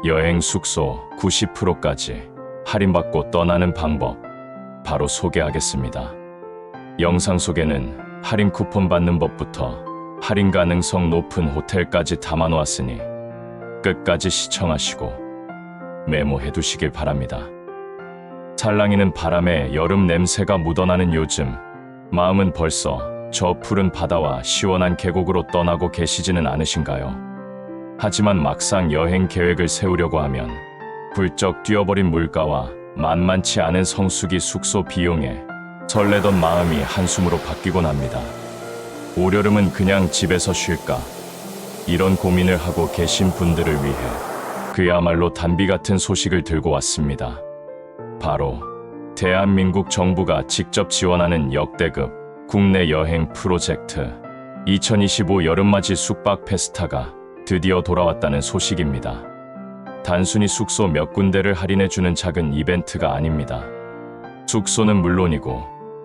여행 숙소 90%까지 할인받고 떠나는 방법 바로 소개하겠습니다. 영상 속에는 할인 쿠폰 받는 법부터 할인 가능성 높은 호텔까지 담아놓았으니 끝까지 시청하시고 메모해 두시길 바랍니다. 살랑이는 바람에 여름 냄새가 묻어나는 요즘, 마음은 벌써 저 푸른 바다와 시원한 계곡으로 떠나고 계시지는 않으신가요? 하지만 막상 여행 계획을 세우려고 하면 훌쩍 뛰어버린 물가와 만만치 않은 성수기 숙소 비용에 설레던 마음이 한숨으로 바뀌곤 합니다. 올여름은 그냥 집에서 쉴까? 이런 고민을 하고 계신 분들을 위해 그야말로 단비 같은 소식을 들고 왔습니다. 바로 대한민국 정부가 직접 지원하는 역대급 국내 여행 프로젝트 2025 여름맞이 숙박 페스타가 드디어 돌아왔다는 소식입니다. 단순히 숙소 몇 군데를 할인해주는 작은 이벤트가 아닙니다. 숙소는 물론이고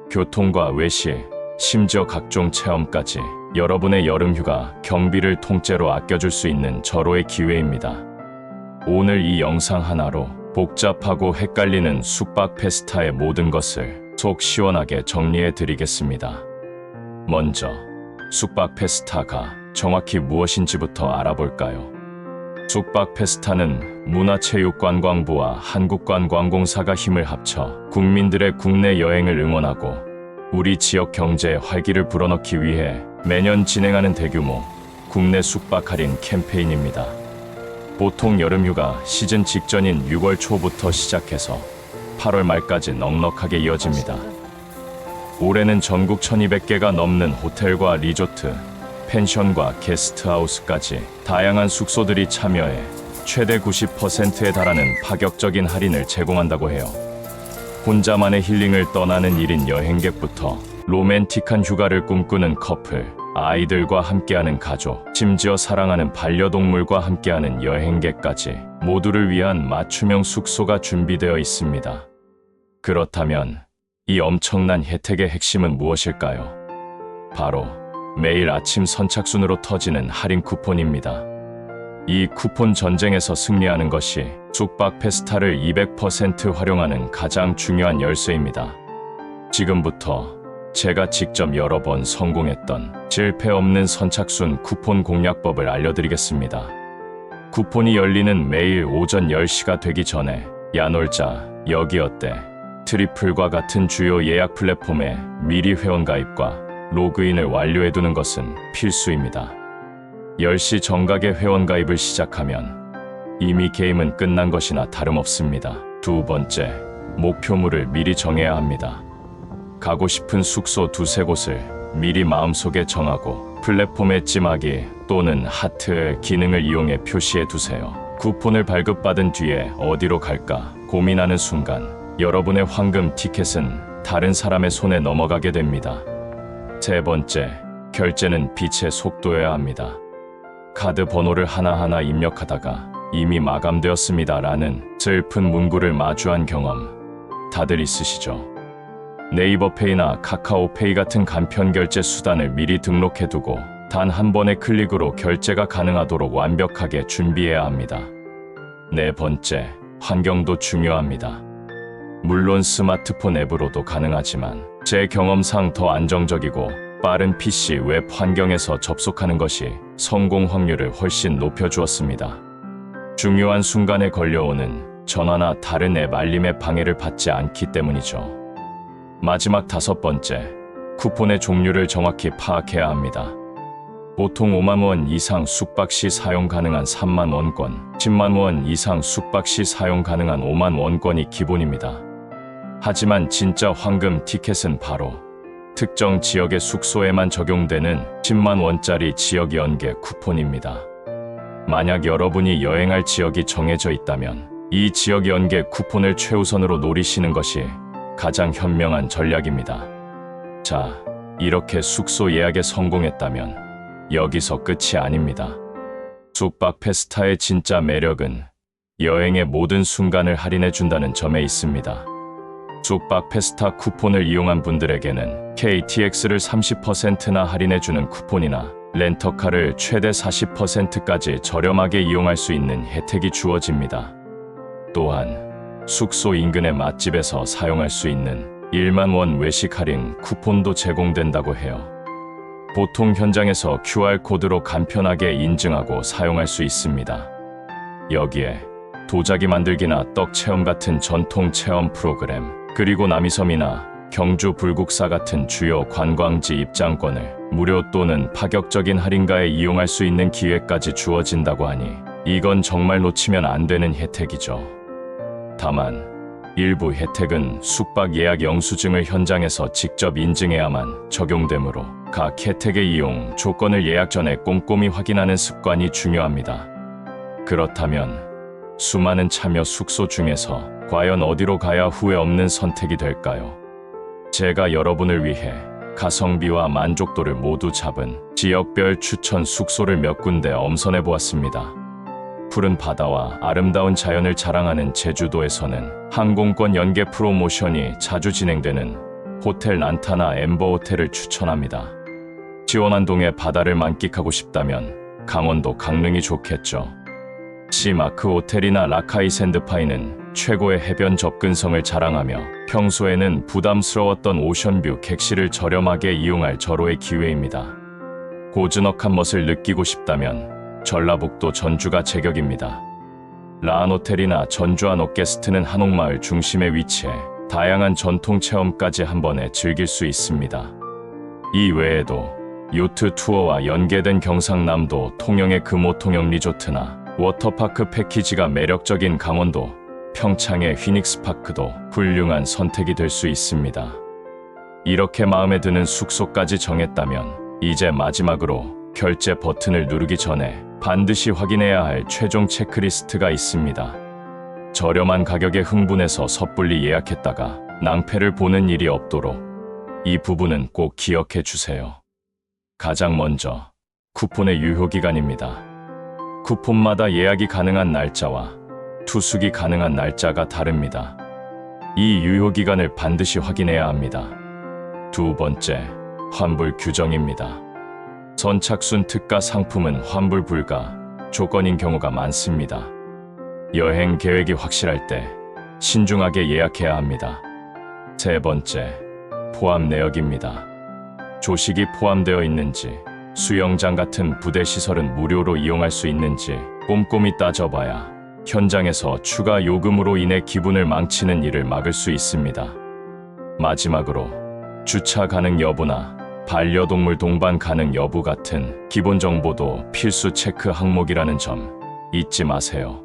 교통과 외식, 심지어 각종 체험까지 여러분의 여름휴가 경비를 통째로 아껴줄 수 있는 절호의 기회입니다. 오늘 이 영상 하나로 복잡하고 헷갈리는 숙박 페스타의 모든 것을 속 시원하게 정리해 드리겠습니다. 먼저 숙박 페스타가 정확히 무엇인지부터 알아볼까요? 숙박 페스타는 문화체육관광부와 한국관광공사가 힘을 합쳐 국민들의 국내 여행을 응원하고 우리 지역 경제에 활기를 불어넣기 위해 매년 진행하는 대규모 국내 숙박 할인 캠페인입니다. 보통 여름휴가 시즌 직전인 6월 초부터 시작해서 8월 말까지 넉넉하게 이어집니다. 올해는 전국 1200개가 넘는 호텔과 리조트, 펜션과 게스트하우스까지 다양한 숙소들이 참여해 최대 90%에 달하는 파격적인 할인을 제공한다고 해요. 혼자만의 힐링을 떠나는 1인 여행객부터 로맨틱한 휴가를 꿈꾸는 커플, 아이들과 함께하는 가족, 심지어 사랑하는 반려동물과 함께하는 여행객까지 모두를 위한 맞춤형 숙소가 준비되어 있습니다. 그렇다면 이 엄청난 혜택의 핵심은 무엇일까요? 바로 매일 아침 선착순으로 터지는 할인 쿠폰입니다. 이 쿠폰 전쟁에서 승리하는 것이 숙박 페스타를 200% 활용하는 가장 중요한 열쇠입니다. 지금부터 제가 직접 여러 번 성공했던 실패 없는 선착순 쿠폰 공략법을 알려드리겠습니다. 쿠폰이 열리는 매일 오전 10시가 되기 전에 야놀자, 여기어때, 트리플과 같은 주요 예약 플랫폼에 미리 회원가입과 로그인을 완료해두는 것은 필수입니다. 10시 정각에 회원가입을 시작하면 이미 게임은 끝난 것이나 다름없습니다. 두 번째, 목표물을 미리 정해야 합니다. 가고 싶은 숙소 두세 곳을 미리 마음속에 정하고 플랫폼의 찜하기 또는 하트 기능을 이용해 표시해 두세요. 쿠폰을 발급받은 뒤에 어디로 갈까 고민하는 순간 여러분의 황금 티켓은 다른 사람의 손에 넘어가게 됩니다. 세 번째, 결제는 빛의 속도여야 합니다. 카드 번호를 하나하나 입력하다가 이미 마감되었습니다 라는 슬픈 문구를 마주한 경험 다들 있으시죠? 네이버페이나 카카오페이 같은 간편 결제 수단을 미리 등록해두고 단 한 번의 클릭으로 결제가 가능하도록 완벽하게 준비해야 합니다. 네 번째, 환경도 중요합니다. 물론 스마트폰 앱으로도 가능하지만 제 경험상 더 안정적이고 빠른 PC 웹 환경에서 접속하는 것이 성공 확률을 훨씬 높여주었습니다. 중요한 순간에 걸려오는 전화나 다른 앱 알림의 방해를 받지 않기 때문이죠. 마지막 다섯 번째, 쿠폰의 종류를 정확히 파악해야 합니다. 보통 5만 원 이상 숙박 시 사용 가능한 3만 원권, 10만 원 이상 숙박 시 사용 가능한 5만 원권이 기본입니다. 하지만 진짜 황금 티켓은 바로 특정 지역의 숙소에만 적용되는 10만 원짜리 지역 연계 쿠폰입니다. 만약 여러분이 여행할 지역이 정해져 있다면 이 지역 연계 쿠폰을 최우선으로 노리시는 것이 가장 현명한 전략입니다. 자, 이렇게 숙소 예약에 성공했다면 여기서 끝이 아닙니다. 숙박 페스타의 진짜 매력은 여행의 모든 순간을 할인해준다는 점에 있습니다. 숙박 페스타 쿠폰을 이용한 분들에게는 KTX를 30%나 할인해주는 쿠폰이나 렌터카를 최대 40%까지 저렴하게 이용할 수 있는 혜택이 주어집니다. 또한 숙소 인근의 맛집에서 사용할 수 있는 1만 원 외식 할인 쿠폰도 제공된다고 해요. 보통 현장에서 QR코드로 간편하게 인증하고 사용할 수 있습니다. 여기에 도자기 만들기나 떡 체험 같은 전통 체험 프로그램, 그리고 남이섬이나 경주 불국사 같은 주요 관광지 입장권을 무료 또는 파격적인 할인가에 이용할 수 있는 기회까지 주어진다고 하니 이건 정말 놓치면 안 되는 혜택이죠. 다만 일부 혜택은 숙박 예약 영수증을 현장에서 직접 인증해야만 적용되므로 각 혜택의 이용 조건을 예약 전에 꼼꼼히 확인하는 습관이 중요합니다. 그렇다면 수많은 참여 숙소 중에서 과연 어디로 가야 후회 없는 선택이 될까요? 제가 여러분을 위해 가성비와 만족도를 모두 잡은 지역별 추천 숙소를 몇 군데 엄선해 보았습니다. 푸른 바다와 아름다운 자연을 자랑하는 제주도에서는 항공권 연계 프로모션이 자주 진행되는 호텔 란타나 엠버 호텔을 추천합니다. 지원안동의 바다를 만끽하고 싶다면 강원도 강릉이 좋겠죠. 시마크 호텔이나 라카이 샌드파이는 최고의 해변 접근성을 자랑하며 평소에는 부담스러웠던 오션뷰 객실을 저렴하게 이용할 절호의 기회입니다. 고즈넉한 멋을 느끼고 싶다면 전라북도 전주가 제격입니다. 라안호텔이나 전주한 옥게스트는 한옥마을 중심에 위치해 다양한 전통 체험까지 한 번에 즐길 수 있습니다. 이 외에도 요트 투어와 연계된 경상남도 통영의 금호통영 리조트나 워터파크 패키지가 매력적인 강원도 평창의 휘닉스파크도 훌륭한 선택이 될 수 있습니다. 이렇게 마음에 드는 숙소까지 정했다면 이제 마지막으로 결제 버튼을 누르기 전에 반드시 확인해야 할 최종 체크리스트가 있습니다. 저렴한 가격에 흥분해서 섣불리 예약했다가 낭패를 보는 일이 없도록 이 부분은 꼭 기억해 주세요. 가장 먼저 쿠폰의 유효기간입니다. 쿠폰마다 예약이 가능한 날짜와 투숙이 가능한 날짜가 다릅니다. 이 유효기간을 반드시 확인해야 합니다. 두 번째, 환불 규정입니다. 선착순 특가 상품은 환불 불가 조건인 경우가 많습니다. 여행 계획이 확실할 때 신중하게 예약해야 합니다. 세 번째, 포함 내역입니다. 조식이 포함되어 있는지, 수영장 같은 부대 시설은 무료로 이용할 수 있는지 꼼꼼히 따져봐야 현장에서 추가 요금으로 인해 기분을 망치는 일을 막을 수 있습니다. 마지막으로 주차 가능 여부나 반려동물 동반 가능 여부 같은 기본 정보도 필수 체크 항목이라는 점 잊지 마세요.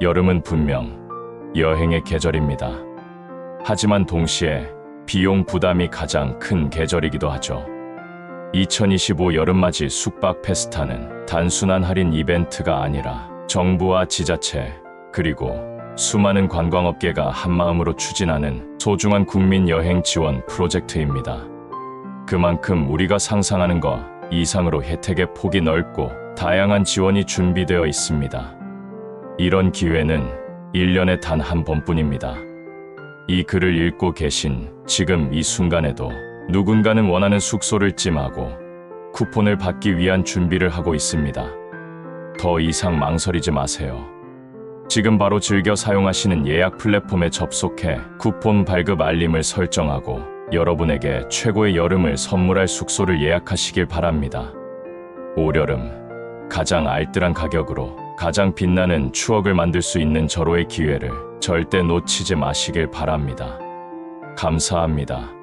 여름은 분명 여행의 계절입니다. 하지만 동시에 비용 부담이 가장 큰 계절이기도 하죠. 2025 여름맞이 숙박 페스타는 단순한 할인 이벤트가 아니라 정부와 지자체 그리고 수많은 관광업계가 한마음으로 추진하는 소중한 국민 여행 지원 프로젝트입니다. 그만큼 우리가 상상하는 것 이상으로 혜택의 폭이 넓고 다양한 지원이 준비되어 있습니다. 이런 기회는 1년에 단 한 번뿐입니다. 이 글을 읽고 계신 지금 이 순간에도 누군가는 원하는 숙소를 찜하고 쿠폰을 받기 위한 준비를 하고 있습니다. 더 이상 망설이지 마세요. 지금 바로 즐겨 사용하시는 예약 플랫폼에 접속해 쿠폰 발급 알림을 설정하고 여러분에게 최고의 여름을 선물할 숙소를 예약하시길 바랍니다. 올여름 가장 알뜰한 가격으로 가장 빛나는 추억을 만들 수 있는 절호의 기회를 절대 놓치지 마시길 바랍니다. 감사합니다.